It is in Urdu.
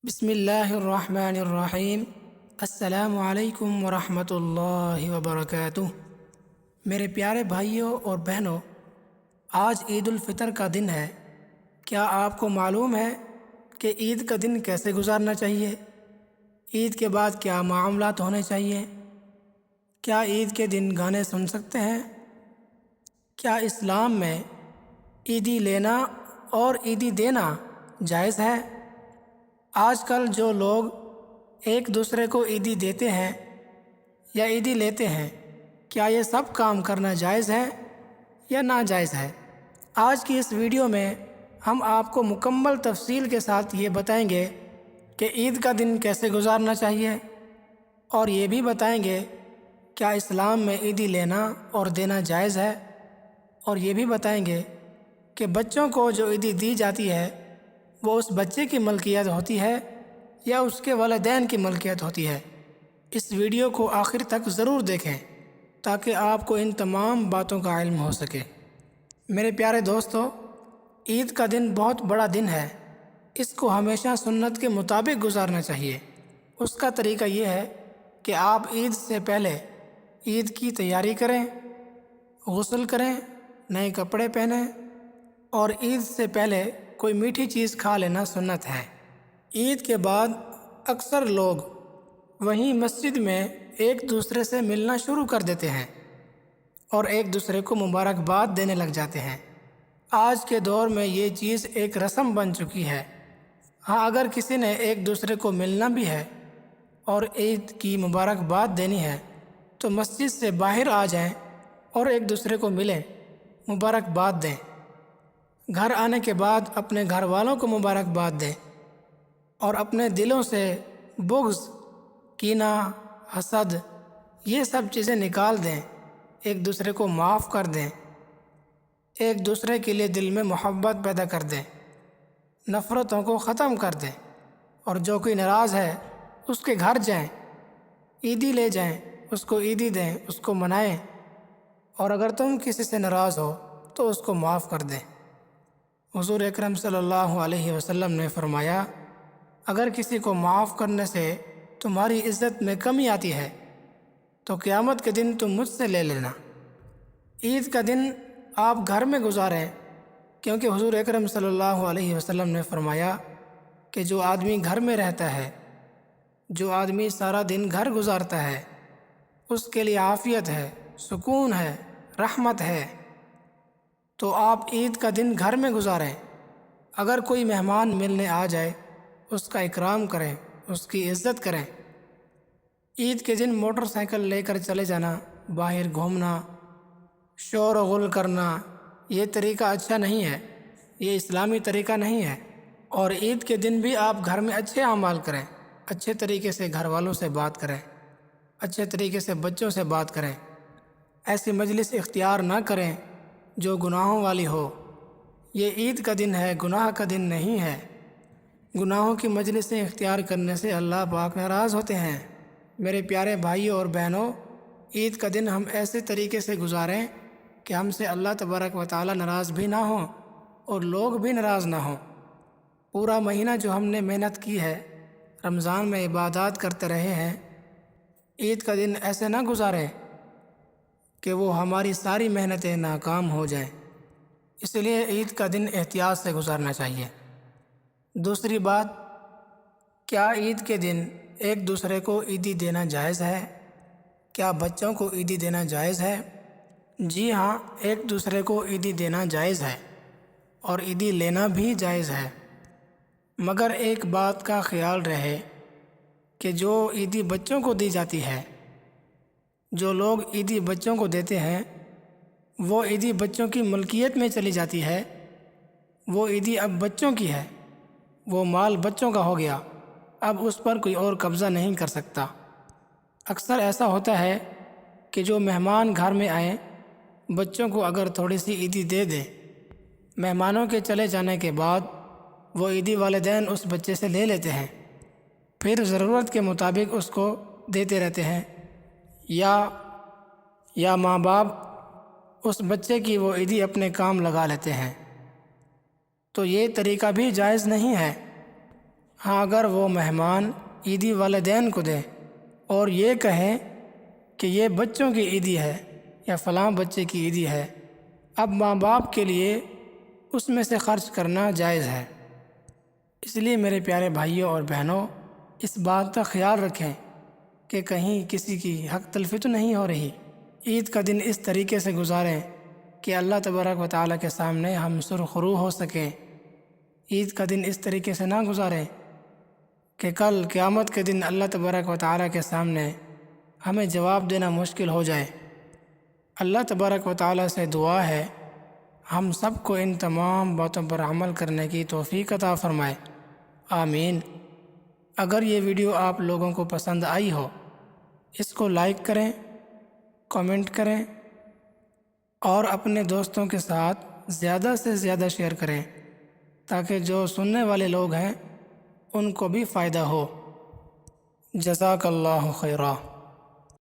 بسم اللہ الرحمن الرحیم۔ السلام علیکم ورحمۃ اللہ وبرکاتہ۔ میرے پیارے بھائیوں اور بہنوں، آج عید الفطر کا دن ہے۔ کیا آپ کو معلوم ہے کہ عید کا دن کیسے گزارنا چاہیے؟ عید کے بعد کیا معاملات ہونے چاہیے؟ کیا عید کے دن گانے سن سکتے ہیں؟ کیا اسلام میں عیدی لینا اور عیدی دینا جائز ہے؟ آج کل جو لوگ ایک دوسرے کو عیدی دیتے ہیں یا عیدی لیتے ہیں، کیا یہ سب کام کرنا جائز ہے یا ناجائز ہے؟ آج کی اس ویڈیو میں ہم آپ کو مکمل تفصیل کے ساتھ یہ بتائیں گے کہ عید کا دن کیسے گزارنا چاہیے، اور یہ بھی بتائیں گے کیا اسلام میں عیدی لینا اور دینا جائز ہے، اور یہ بھی بتائیں گے کہ بچوں کو جو عیدی دی جاتی ہے وہ اس بچے کی ملکیت ہوتی ہے یا اس کے والدین کی ملکیت ہوتی ہے۔ اس ویڈیو کو آخر تک ضرور دیکھیں تاکہ آپ کو ان تمام باتوں کا علم ہو سکے۔ میرے پیارے دوستو، عید کا دن بہت بڑا دن ہے۔ اس کو ہمیشہ سنت کے مطابق گزارنا چاہیے۔ اس کا طریقہ یہ ہے کہ آپ عید سے پہلے عید کی تیاری کریں، غسل کریں، نئے کپڑے پہنیں، اور عید سے پہلے کوئی میٹھی چیز کھا لینا سنت ہے۔ عید کے بعد اکثر لوگ وہیں مسجد میں ایک دوسرے سے ملنا شروع کر دیتے ہیں اور ایک دوسرے کو مبارکباد دینے لگ جاتے ہیں۔ آج کے دور میں یہ چیز ایک رسم بن چکی ہے۔ ہاں، اگر کسی نے ایک دوسرے کو ملنا بھی ہے اور عید کی مبارکباد دینی ہے تو مسجد سے باہر آ جائیں اور ایک دوسرے کو ملیں، مبارکباد دیں۔ گھر آنے کے بعد اپنے گھر والوں کو مبارکباد دیں اور اپنے دلوں سے بغض، کینہ، حسد، یہ سب چیزیں نکال دیں۔ ایک دوسرے کو معاف کر دیں، ایک دوسرے کے لیے دل میں محبت پیدا کر دیں، نفرتوں کو ختم کر دیں، اور جو کوئی ناراض ہے اس کے گھر جائیں، عیدی لے جائیں، اس کو عیدی دیں، اس کو منائیں، اور اگر تم کسی سے ناراض ہو تو اس کو معاف کر دیں۔ حضور اکرم صلی اللہ علیہ وسلم نے فرمایا، اگر کسی کو معاف کرنے سے تمہاری عزت میں کمی آتی ہے تو قیامت کے دن تم مجھ سے لے لینا۔ عید کا دن آپ گھر میں گزاریں، کیونکہ حضور اکرم صلی اللہ علیہ وسلم نے فرمایا کہ جو آدمی گھر میں رہتا ہے، جو آدمی سارا دن گھر گزارتا ہے، اس کے لیے عافیت ہے، سکون ہے، رحمت ہے۔ تو آپ عید کا دن گھر میں گزاریں۔ اگر کوئی مہمان ملنے آ جائے، اس کا اکرام کریں، اس کی عزت کریں۔ عید کے دن موٹر سائیکل لے کر چلے جانا، باہر گھومنا، شور و غل کرنا، یہ طریقہ اچھا نہیں ہے، یہ اسلامی طریقہ نہیں ہے۔ اور عید کے دن بھی آپ گھر میں اچھے اعمال کریں، اچھے طریقے سے گھر والوں سے بات کریں، اچھے طریقے سے بچوں سے بات کریں۔ ایسی مجلس اختیار نہ کریں جو گناہوں والی ہو۔ یہ عید کا دن ہے، گناہ کا دن نہیں ہے۔ گناہوں کی مجلسیں اختیار کرنے سے اللہ پاک ناراض ہوتے ہیں۔ میرے پیارے بھائیوں اور بہنوں، عید کا دن ہم ایسے طریقے سے گزاریں کہ ہم سے اللہ تبارک و تعالی ناراض بھی نہ ہوں اور لوگ بھی ناراض نہ ہوں۔ پورا مہینہ جو ہم نے محنت کی ہے، رمضان میں عبادات کرتے رہے ہیں، عید کا دن ایسے نہ گزاریں کہ وہ ہماری ساری محنتیں ناکام ہو جائیں۔ اس لیے عید کا دن احتیاط سے گزارنا چاہیے۔ دوسری بات، کیا عید کے دن ایک دوسرے کو عیدی دینا جائز ہے؟ کیا بچوں کو عیدی دینا جائز ہے؟ جی ہاں، ایک دوسرے کو عیدی دینا جائز ہے اور عیدی لینا بھی جائز ہے، مگر ایک بات کا خیال رہے کہ جو عیدی بچوں کو دی جاتی ہے، جو لوگ عیدی بچوں کو دیتے ہیں، وہ عیدی بچوں کی ملکیت میں چلی جاتی ہے۔ وہ عیدی اب بچوں کی ہے، وہ مال بچوں کا ہو گیا، اب اس پر کوئی اور قبضہ نہیں کر سکتا۔ اکثر ایسا ہوتا ہے کہ جو مہمان گھر میں آئیں، بچوں کو اگر تھوڑی سی عیدی دے دیں، مہمانوں کے چلے جانے کے بعد وہ عیدی والدین اس بچے سے لے لیتے ہیں، پھر ضرورت کے مطابق اس کو دیتے رہتے ہیں، یا ماں باپ اس بچے کی وہ عیدی اپنے کام لگا لیتے ہیں۔ تو یہ طریقہ بھی جائز نہیں ہے۔ ہاں اگر وہ مہمان عیدی والدین کو دیں اور یہ کہیں کہ یہ بچوں کی عیدی ہے یا فلاں بچے کی عیدی ہے، اب ماں باپ کے لیے اس میں سے خرچ کرنا جائز ہے۔ اس لیے میرے پیارے بھائیوں اور بہنوں، اس بات کا خیال رکھیں کہ کہیں کسی کی حق تلفی تو نہیں ہو رہی۔ عید کا دن اس طریقے سے گزاریں کہ اللہ تبارک و تعالیٰ کے سامنے ہم سرخرو ہو سکیں۔ عید کا دن اس طریقے سے نہ گزاریں کہ کل قیامت کے دن اللہ تبارک و تعالیٰ کے سامنے ہمیں جواب دینا مشکل ہو جائے۔ اللہ تبارک و تعالیٰ سے دعا ہے ہم سب کو ان تمام باتوں پر عمل کرنے کی توفیق عطا فرمائے، آمین۔ اگر یہ ویڈیو آپ لوگوں کو پسند آئی ہو، اس کو لائک کریں، کامنٹ کریں اور اپنے دوستوں کے ساتھ زیادہ سے زیادہ شیئر کریں تاکہ جو سننے والے لوگ ہیں ان کو بھی فائدہ ہو۔ جزاک اللہ خیرہ۔